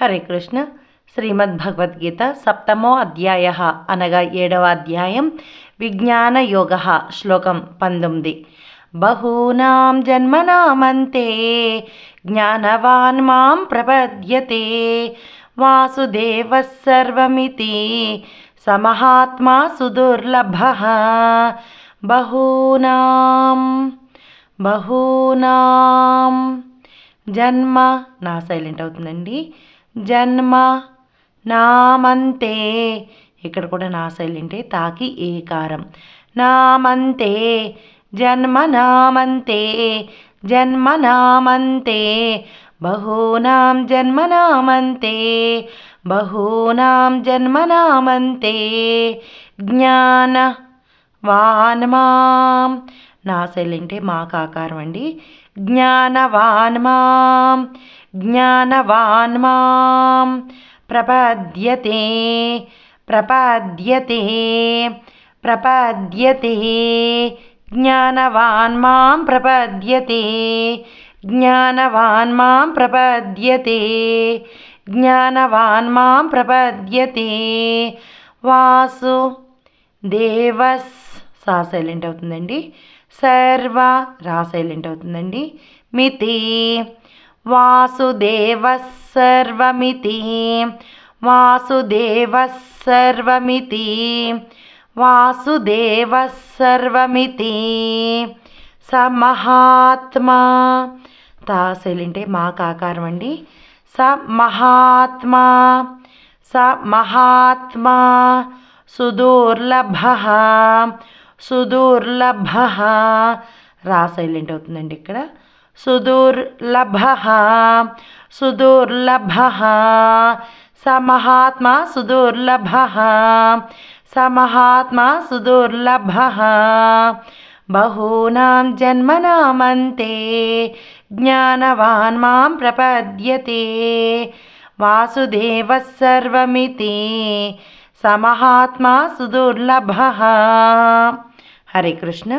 హరే కృష్ణ. శ్రీమద్భగవద్గీత సప్తమో అధ్యాయ అనగా 7వ అధ్యాయం విజ్ఞానయోగ. శ్లోకం 19. బహూనాం జన్మనామంతే జ్ఞానవాన్ మాం ప్రపద్యతే వాసుదేవః సర్వమితి సమహాత్మా సుదుర్లభః. బహూనాం జన్మ నా సైలెంట్ అవుతుందండి. జన్మ నామంతే, ఇక్కడ కూడా నా సైలెంటే, తాకి ఏకారం. నామంతే జన్మ నామంతే, జన్మ నామంతే బహూనాం జన్మ నామంతే, బహూనాం జన్మ నామంతే జ్ఞానవాన్ మాం, నా సైలెంటే మాకు ఆకారం అండి. జ్ఞానవాన్ మాం ప్రపద్యతే జ్ఞానవాన్ మాం ప్రపద్యతే, జ్ఞానవాన్ మాం ప్రపద్యతే, జ్ఞానవాన్ మాం ప్రపద్యతే వాసుదేవస్ సా సైలెంట్ అవుతుందండి. సర్వ రా సైలెంట్ అవుతుందండి. మితి వాసుదేవః సర్వమితి, వాసుదేవః సర్వమితి, వాసుదేవః సర్వమితి సమహాత్మా, తా సైలెంటే మాకు ఆకారం అండి. సమహాత్మా సుదుర్లభః, సుదుర్లభః రా సైలెంట్ అవుతుందండి ఇక్కడ. సుదుర్లభః సమహాత్మా సుదుర్లభః, సమహాత్మా సుదుర్లభః బహూనాం జన్మనామంతే జ్ఞానవాన్ మాం ప్రపద్యతే వాసుదేవః సర్వమితి సమహాత్మా సుదుర్లభః. హరే కృష్ణ.